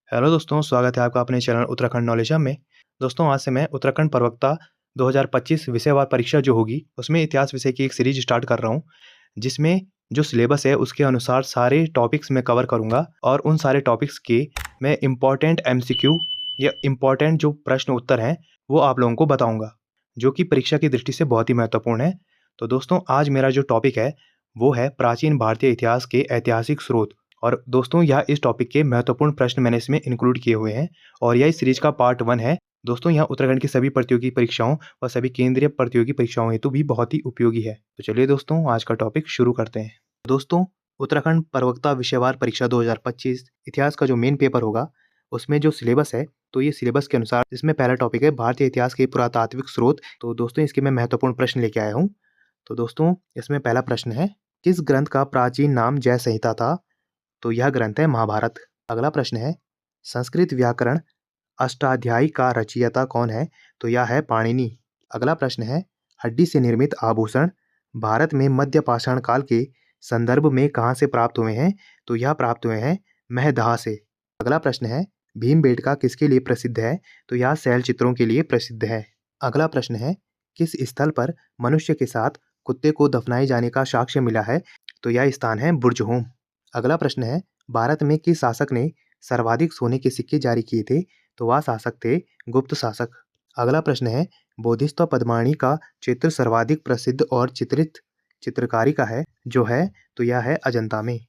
Hello दोस्तों, स्वागत है आपका अपने चैनल उत्तराखंड नॉलेज हब में। दोस्तों, आज से मैं उत्तराखंड प्रवक्ता 2025 विषयवार परीक्षा जो होगी, उसमें इतिहास विषय की एक सीरीज स्टार्ट कर रहा हूँ, जिसमें जो सिलेबस है उसके अनुसार सारे टॉपिक्स मैं कवर करूँगा और उन सारे टॉपिक्स के मैं इम्पोर्टेंट एमसीक्यू या इम्पोर्टेंट जो प्रश्न उत्तर हैं, वो आप लोगों को बताऊँगा, जो कि परीक्षा की दृष्टि से बहुत ही महत्वपूर्ण है। तो दोस्तों, आज मेरा जो टॉपिक है, वो है प्राचीन भारतीय इतिहास के ऐतिहासिक स्रोत। और दोस्तों, यह इस टॉपिक के महत्वपूर्ण प्रश्न मैंने इसमें इंक्लूड किए हुए हैं और यह इस सीरीज का पार्ट 1 है। दोस्तों, यह उत्तराखंड की सभी प्रतियोगी परीक्षाओं और सभी केंद्रीय प्रतियोगी परीक्षाओं हेतु भी बहुत ही उपयोगी है। तो चलिए दोस्तों, आज का टॉपिक शुरू करते हैं। दोस्तों, उत्तराखंड प्रवक्ता विषयवार परीक्षा 2025 इतिहास का जो मेन पेपर होगा, उसमें जो सिलेबस है, तो ये सिलेबस के अनुसार इसमें पहला टॉपिक है भारतीय इतिहास के पुरातात्विक स्रोत। तो दोस्तों, इसके मैं महत्वपूर्ण प्रश्न लेके आया हूँ। तो दोस्तों, इसमें पहला प्रश्न है, किस ग्रंथ का प्राचीन नाम जय संहिता था? तो यह ग्रंथ है महाभारत। अगला प्रश्न है, संस्कृत व्याकरण अष्टाध्यायी का रचयिता कौन है? तो यह है पाणिनि। अगला प्रश्न है, हड्डी से निर्मित आभूषण भारत में मध्य पाषाण काल के संदर्भ में कहाँ से प्राप्त हुए हैं? तो यह प्राप्त हुए हैं महदहा से। अगला प्रश्न है, भीमबेटका किसके लिए प्रसिद्ध है? तो यह शैल चित्रों के लिए प्रसिद्ध है। अगला प्रश्न है, किस स्थल पर मनुष्य के साथ कुत्ते को दफनाए जाने का साक्ष्य मिला है? तो यह स्थान है बुर्जहोम। अगला प्रश्न है, भारत में किस शासक ने सर्वाधिक सोने के सिक्के जारी किए थे? तो वह शासक थे गुप्त शासक। अगला प्रश्न है, बोधिसत्व पद्माणी का चित्र सर्वाधिक प्रसिद्ध और चित्रित चित्रकारी का है जो है? तो यह है अजंता में।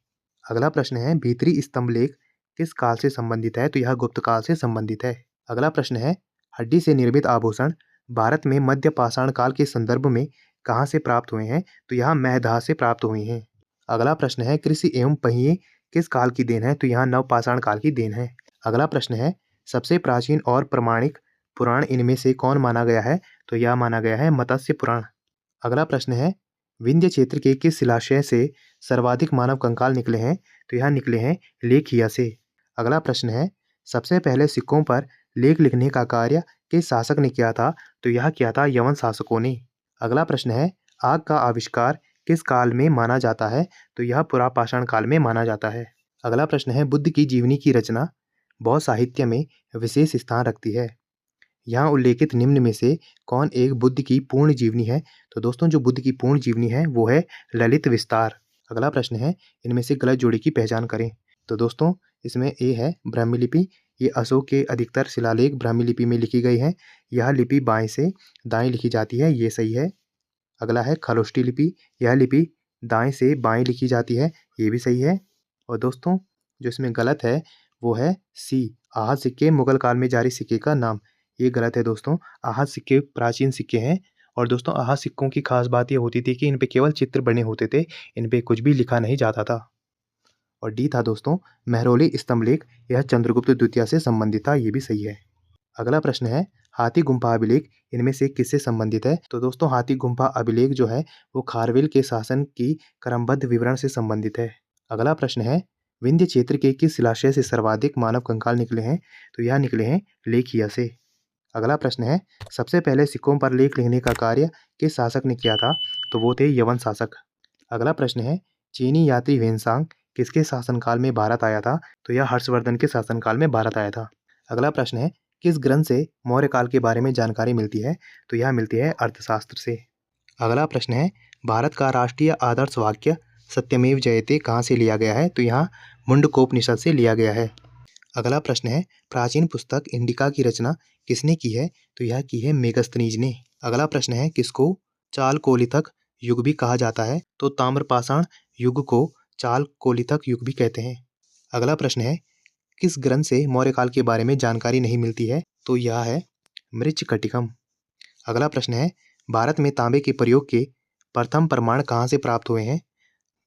अगला प्रश्न है, भीतरी स्तंभलेख किस काल से संबंधित है? तो यह गुप्त काल से संबंधित है। अगला प्रश्न है, हड्डी से निर्मित आभूषण भारत में मध्य पाषाण काल के संदर्भ में कहाँ से प्राप्त हुए हैं? तो यह महदहा से प्राप्त हुए हैं। अगला प्रश्न है, कृषि एवं पहिए किस काल की देन है? तो यहाँ नवपाषाण काल की देन है। अगला प्रश्न है, सबसे प्राचीन और प्रमाणिक पुराण इनमें से कौन माना गया है? तो यह माना गया है मत्स्य पुराण। अगला प्रश्न है, विंध्य क्षेत्र के किस शिलाशय से सर्वाधिक मानव कंकाल निकले हैं? तो यह निकले हैं लेखिया से। अगला प्रश्न है, सबसे पहले सिक्कों पर लेख लिखने का कार्य किस शासक ने किया था? तो यह किया था यवन शासकों ने। अगला प्रश्न है, आग का आविष्कार किस काल में माना जाता है? तो यह पुरापाषाण काल में माना जाता है। अगला प्रश्न है, बुद्ध की जीवनी की रचना बौद्ध साहित्य में विशेष स्थान रखती है। यहाँ उल्लेखित निम्न में से कौन एक बुद्ध की पूर्ण जीवनी है? तो दोस्तों, जो बुद्ध की पूर्ण जीवनी है वो है ललित विस्तार। अगला प्रश्न है, इनमें से गलत जोड़ी की पहचान करें। तो दोस्तों, इसमें ए है ब्राह्मी लिपि। ये अशोक के अधिकतर शिलालेख ब्राह्मी लिपि में लिखी गई है। यह लिपि बाएं से दाएं लिखी जाती है, ये सही है। अगला है खरोष्ठी लिपि। यह लिपि दाएं से बाएं लिखी जाती है, ये भी सही है। और दोस्तों, जो इसमें गलत है वो है सी, आहत सिक्के मुगल काल में जारी सिक्के का नाम। ये गलत है दोस्तों। आहत सिक्के प्राचीन सिक्के हैं। और दोस्तों, आहत सिक्कों की खास बात ये होती थी कि इन पे केवल चित्र बने होते थे, इन पे कुछ भी लिखा नहीं जाता था। और डी था दोस्तों मेहरौली स्तंभलेख। यह चंद्रगुप्त द्वितीय से संबंधित था, ये भी सही है। अगला प्रश्न है, हाथी गुम्फा अभिलेख इनमें से किससे संबंधित है? तो दोस्तों, हाथी गुम्फा अभिलेख जो है वो खारवेल के शासन की क्रमबद्ध विवरण से संबंधित है। अगला प्रश्न है, विंध्य क्षेत्र के किस शिलाशय से सर्वाधिक मानव कंकाल निकले हैं? तो यह निकले हैं लेखिया से। अगला प्रश्न है, सबसे पहले सिक्कों पर लेख लिखने का कार्य किस शासक ने किया था? तो वो थे यवन शासक। अगला प्रश्न है, चीनी यात्री वेनसांग किसके शासनकाल में भारत आया था? तो यह हर्षवर्धन के शासनकाल में भारत आया था। अगला प्रश्न है, किस ग्रंथ से मौर्य काल के बारे में जानकारी मिलती है? तो यह मिलती है अर्थशास्त्र से। अगला प्रश्न है, भारत का राष्ट्रीय आदर्श वाक्य सत्यमेव जयते कहाँ से लिया गया है? तो यहाँ मुंडकोपनिषद से लिया गया है। अगला प्रश्न है, प्राचीन पुस्तक इंडिका की रचना किसने की है? तो यह की है मेगस्थनीज ने। अगला प्रश्न है, किसको चालकोलिथक युग भी कहा जाता है? तो ताम्रपाषाण युग को चालकोलिथक युग भी कहते हैं। अगला प्रश्न है, किस ग्रंथ से मौर्य काल के बारे में जानकारी नहीं मिलती है? तो यह है मृच्छकटिकम। अगला प्रश्न है, भारत में तांबे के प्रयोग के प्रथम प्रमाण कहाँ से प्राप्त हुए हैं?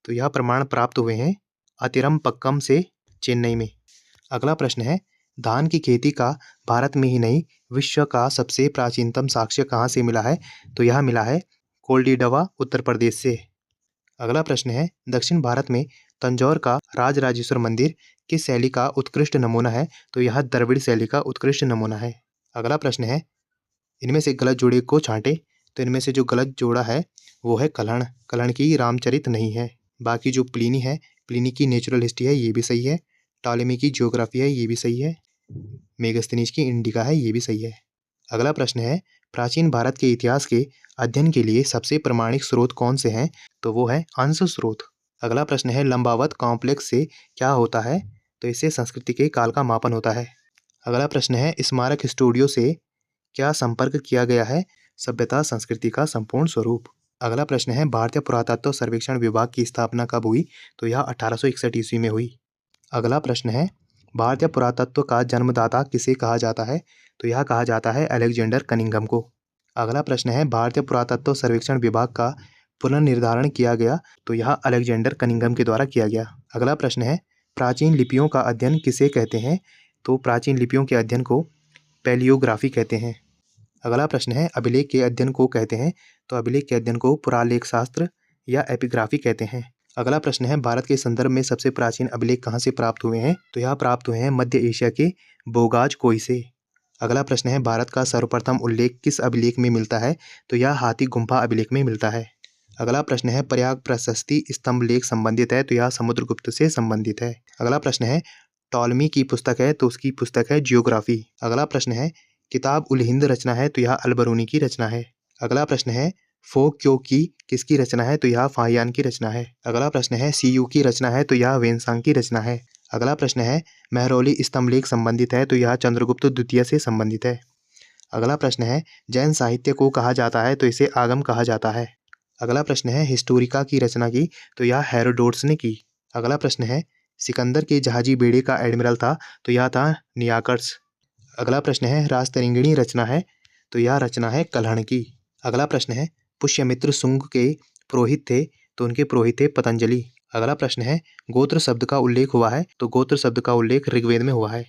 तो यह प्रमाण प्राप्त हुए हैं अतिरमपक्कम से, चेन्नई में। अगला प्रश्न है, धान की खेती का भारत में ही नहीं विश्व का सबसे प्राचीनतम साक्ष्य कहाँ से मिला है? तो यह मिला है कोल्डिडवा उत्तर प्रदेश से। अगला प्रश्न है, दक्षिण भारत में तंजौर का राजराजेश्वर मंदिर किस शैली का उत्कृष्ट नमूना है? तो यह द्रविड़ शैली का उत्कृष्ट नमूना है। अगला प्रश्न है, इनमें से गलत जोड़े को छांटे। तो इनमें से जो गलत जोड़ा है वो है कल्हण। कल्हण की रामचरित नहीं है। बाकी जो प्लिनी है, प्लिनी की नेचुरल हिस्ट्री है, ये भी सही है। टॉलेमी की ज्योग्राफी है, ये भी सही है। मेगास्थनीज की इंडिका है, ये भी सही है। अगला प्रश्न है, प्राचीन भारत के इतिहास के अध्ययन के लिए सबसे प्रामाणिक स्रोत कौन से हैं? तो वो है अंश स्रोत। अगला प्रश्न है, लंबावत कॉम्प्लेक्स से क्या होता है? तो इससे संस्कृति के काल का मापन होता है। अगला प्रश्न है, स्मारक स्टूडियो से क्या संपर्क किया गया है? सभ्यता संस्कृति का संपूर्ण स्वरूप। अगला प्रश्न है, भारतीय पुरातत्व सर्वेक्षण विभाग की स्थापना कब हुई? तो यह 1861 ईस्वी में हुई। अगला प्रश्न है, भारतीय पुरातत्व का जन्मदाता किसे कहा जाता है? तो यह कहा जाता है अलेक्जेंडर कनिंघम को। अगला प्रश्न है, भारतीय पुरातत्व सर्वेक्षण विभाग का पुनर्निर्धारण किया गया? तो यह अलेक्जेंडर कनिंघम के द्वारा किया गया। अगला प्रश्न है, प्राचीन लिपियों का अध्ययन किसे कहते हैं? तो प्राचीन लिपियों के अध्ययन को पैलियोग्राफी कहते हैं। अगला प्रश्न है, अभिलेख के अध्ययन को कहते हैं? तो अभिलेख के अध्ययन को पुरालेख शास्त्र या एपिग्राफी कहते हैं। अगला प्रश्न है, भारत के संदर्भ में सबसे प्राचीन अभिलेख कहाँ से प्राप्त हुए हैं? तो यह प्राप्त हुए हैं मध्य एशिया के बोगाज कोई से। अगला प्रश्न है, भारत का सर्वप्रथम उल्लेख किस अभिलेख में मिलता है? तो यह हाथी गुम्फा अभिलेख में मिलता है। अगला प्रश्न है, प्रयाग प्रशस्ति स्तंभ लेख संबंधित है? तो यह समुद्रगुप्त से संबंधित है। अगला प्रश्न है, टॉलमी की पुस्तक है? तो उसकी पुस्तक है जियोग्राफी। अगला प्रश्न है, किताब उल हिंद रचना है? तो यह अलबरूनी की रचना है। अगला प्रश्न है, फो क्यों की किसकी रचना है? तो यह फाहियान की रचना है। अगला प्रश्न है, सीयू की रचना है? तो यह वेनसांग की रचना है। अगला प्रश्न है, महरौली स्तंभ लेख संबंधित है? तो यह चंद्रगुप्त द्वितीय से संबंधित है। अगला प्रश्न है, जैन साहित्य को कहा जाता है? तो इसे आगम कहा जाता है। अगला प्रश्न है, हिस्टोरिका की रचना की? तो यह हेरोडोट्स ने की। अगला प्रश्न है, सिकंदर के जहाजी बेड़े का एडमिरल था? तो यह था नियाकर्स। अगला प्रश्न है, राजतरंगिणी रचना है? तो यह रचना है कल्हण की। अगला प्रश्न है, पुष्यमित्र शुंग के पुरोहित थे? तो उनके पुरोहित थे पतंजलि। अगला प्रश्न है, गोत्र शब्द का उल्लेख हुआ है? तो गोत्र शब्द का उल्लेख ऋग्वेद में हुआ है।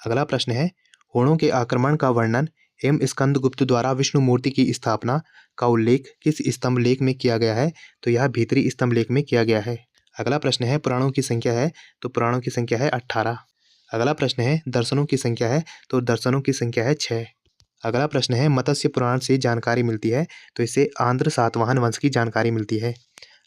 अगला प्रश्न है, होणों के आक्रमण का वर्णन एवं स्कंदगुप्त द्वारा विष्णु मूर्ति की स्थापना का उल्लेख किस स्तंभ लेख में किया गया है? तो यह भीतरी स्तंभ लेख में किया गया है। अगला प्रश्न है, पुराणों की संख्या है? तो पुराणों की संख्या है 18। अगला प्रश्न है, दर्शनों की संख्या है? तो दर्शनों की संख्या है 6। अगला प्रश्न है, मत्स्य पुराण से जानकारी मिलती है? तो इससे आंध्र सातवाहन वंश की जानकारी मिलती है।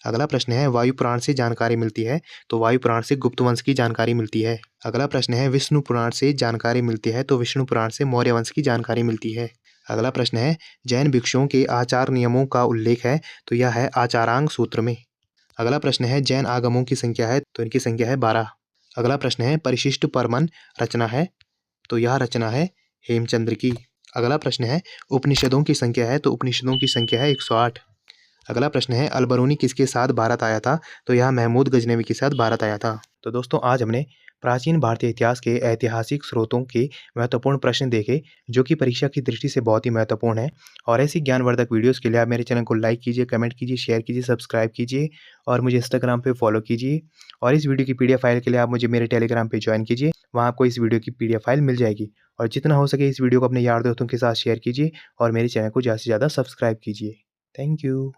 अगला प्रश्न है, वायु पुराण से जानकारी मिलती है? तो वायु पुराण से गुप्त वंश की जानकारी मिलती है। अगला प्रश्न है, विष्णु पुराण से जानकारी मिलती है? तो विष्णु पुराण से मौर्य वंश की जानकारी मिलती है। अगला प्रश्न है, जैन भिक्षुओं के आचार नियमों का उल्लेख है? तो यह है आचारांग सूत्र में। अगला प्रश्न है, जैन आगमों की संख्या है? तो इनकी संख्या है 12। अगला प्रश्न है, परिशिष्ट परमन रचना है? तो यह रचना है हेमचंद्र की। अगला प्रश्न है, उपनिषदों की संख्या है? तो उपनिषदों की संख्या है 108। अगला प्रश्न है, अलबरूनी किसके साथ भारत आया था? तो यह महमूद गजनवी के साथ भारत आया था। तो दोस्तों, आज हमने प्राचीन भारतीय इतिहास के ऐतिहासिक स्रोतों के महत्वपूर्ण प्रश्न देखे, जो कि परीक्षा की दृष्टि से बहुत ही महत्वपूर्ण है। और ऐसी ज्ञानवर्धक वीडियोस के लिए आप मेरे चैनल को लाइक कीजिए, कमेंट कीजिए, शेयर कीजिए, सब्सक्राइब कीजिए और मुझे इंस्टाग्राम पे फॉलो कीजिए। और इस वीडियो की पीडीएफ फाइल के लिए आप मुझे मेरे टेलीग्राम पे ज्वाइन कीजिए, वहाँ आपको इस वीडियो की पीडीएफ फाइल मिल जाएगी। और जितना हो सके इस वीडियो को अपने यार दोस्तों के साथ शेयर कीजिए और मेरे चैनल को ज़्यादा से ज़्यादा सब्सक्राइब कीजिए। Thank you.